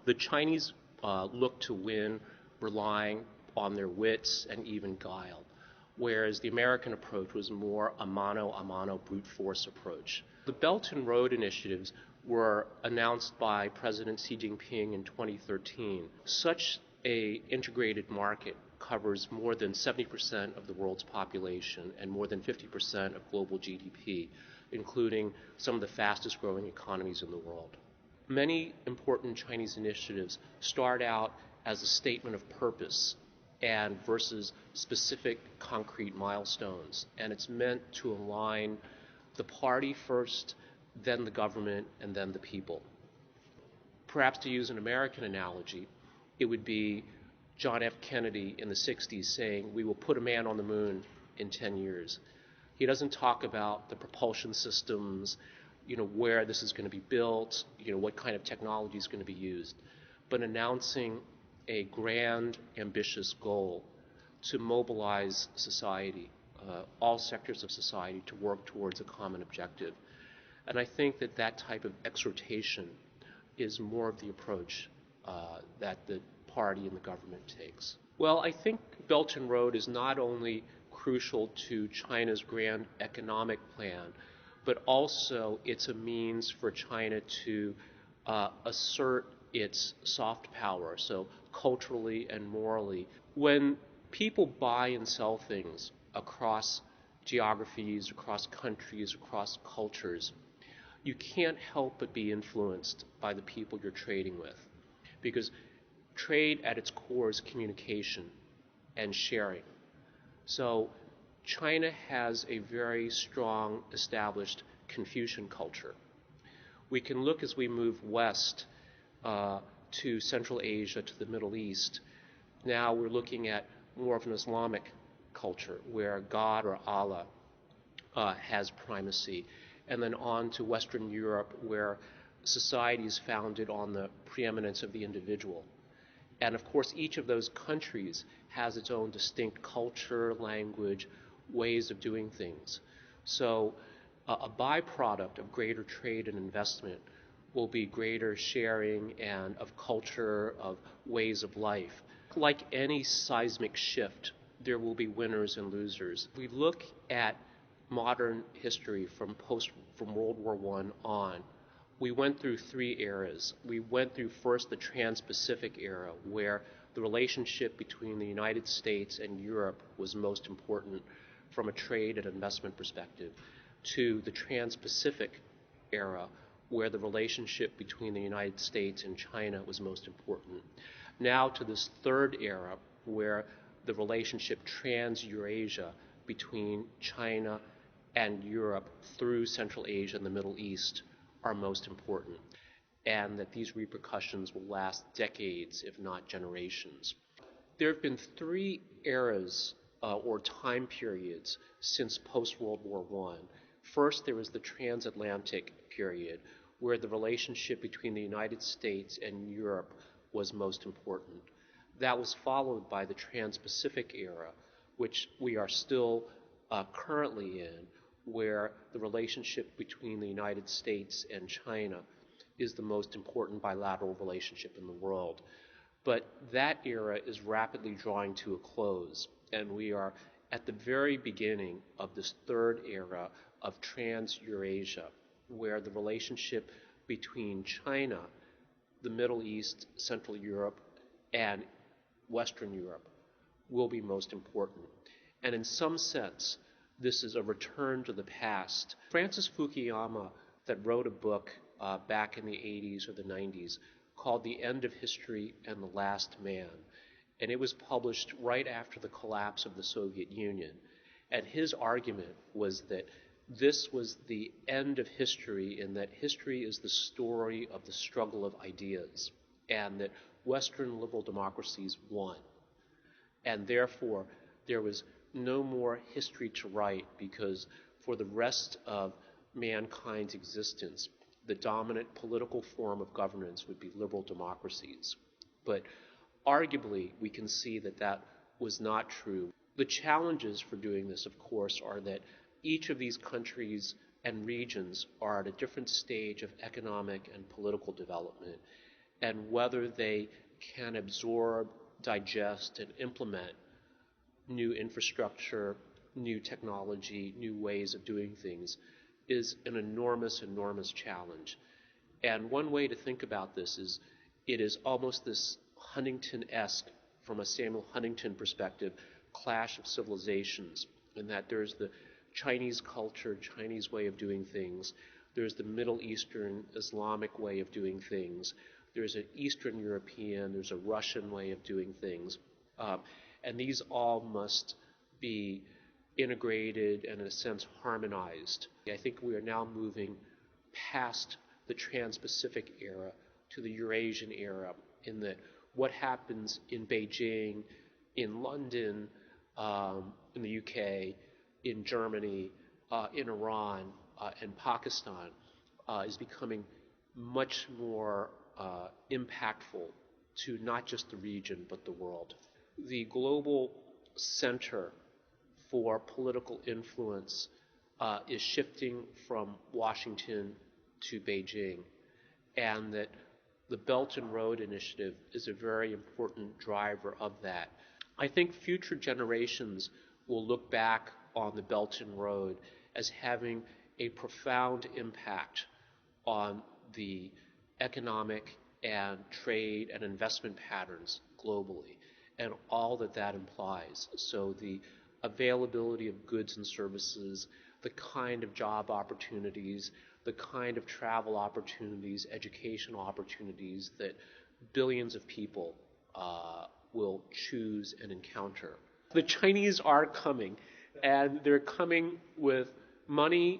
The Chinese look to win relying on their wits and even guile, whereas the American approach was more a mano brute force approach. The Belt and Road initiatives were announced by President Xi Jinping in 2013. Such a integrated market covers more than 70% of the world's population and more than 50% of global GDP, including some of the fastest growing economies in the world. Many important Chinese initiatives start out as a statement of purpose and versus specific concrete milestones, and it's meant to align the party first, then the government, and then the people. Perhaps to use an American analogy, it would be John F. Kennedy in the 60s saying, "We will put a man on the moon in 10 years." He doesn't talk about the propulsion systems, where this is going to be built, what kind of technology is going to be used, but announcing a grand, ambitious goal to mobilize society, all sectors of society, to work towards a common objective. And I think that that type of exhortation is more of the approach that the party and the government takes. Well, I think Belt and Road is not only crucial to China's grand economic plan, but also it's a means for China to assert its soft power, so culturally and morally. When people buy and sell things across geographies, across countries, across cultures, you can't help but be influenced by the people you're trading with, because trade at its core is communication and sharing. So China has a very strong established Confucian culture. We can look as we move west to Central Asia, to the Middle East. Now we're looking at more of an Islamic culture where God or Allah has primacy. And then on to Western Europe, where society is founded on the preeminence of the individual. And of course, each of those countries has its own distinct culture, language, ways of doing things. So a byproduct of greater trade and investment will be greater sharing and of culture, of ways of life. Like any seismic shift, there will be winners and losers. We look at modern history from World War I on. We went through three eras. We went through first the Trans-Pacific era, where the relationship between the United States and Europe was most important from a trade and investment perspective, to the Trans-Pacific era, where the relationship between the United States and China was most important. Now to this third era, where the relationship trans-Eurasia between China and Europe through Central Asia and the Middle East are most important, and that these repercussions will last decades, if not generations. There have been three eras or time periods since post-World War I. First, there was the transatlantic period, where the relationship between the United States and Europe was most important. That was followed by the Trans-Pacific era, which we are still currently in, where the relationship between the United States and China is the most important bilateral relationship in the world. But that era is rapidly drawing to a close, and we are at the very beginning of this third era of trans-Eurasia, where the relationship between China, the Middle East, Central Europe, and Western Europe will be most important. And in some sense, this is a return to the past. Francis Fukuyama, that wrote a book back in the 80s or the 90s called The End of History and the Last Man, and it was published right after the collapse of the Soviet Union. And his argument was that this was the end of history, in that history is the story of the struggle of ideas, and that Western liberal democracies won. And therefore, there was no more history to write, because for the rest of mankind's existence, the dominant political form of governance would be liberal democracies. But arguably, we can see that that was not true. The challenges for doing this, of course, are that each of these countries and regions are at a different stage of economic and political development. and whether they can absorb, digest, and implement new infrastructure, new technology, new ways of doing things is an enormous, enormous challenge. And one way to think about this is it is almost this Huntington-esque, from a Samuel Huntington perspective, clash of civilizations, in that there's the Chinese culture, Chinese way of doing things, there's the Middle Eastern Islamic way of doing things, there's an Eastern European, there's a Russian way of doing things, and these all must be integrated and in a sense harmonized. I think we are now moving past the Trans-Pacific era to the Eurasian era, in that what happens in Beijing, in London, in the UK, in Germany, in Iran, and Pakistan is becoming much more impactful to not just the region but the world. The global center for political influence is shifting from Washington to Beijing, and that the Belt and Road Initiative is a very important driver of that. I think future generations will look back on the Belt and Road as having a profound impact on the economic and trade and investment patterns globally, and all that that implies. So the availability of goods and services, the kind of job opportunities, the kind of travel opportunities, educational opportunities that billions of people will choose and encounter. The Chinese are coming, and they're coming with money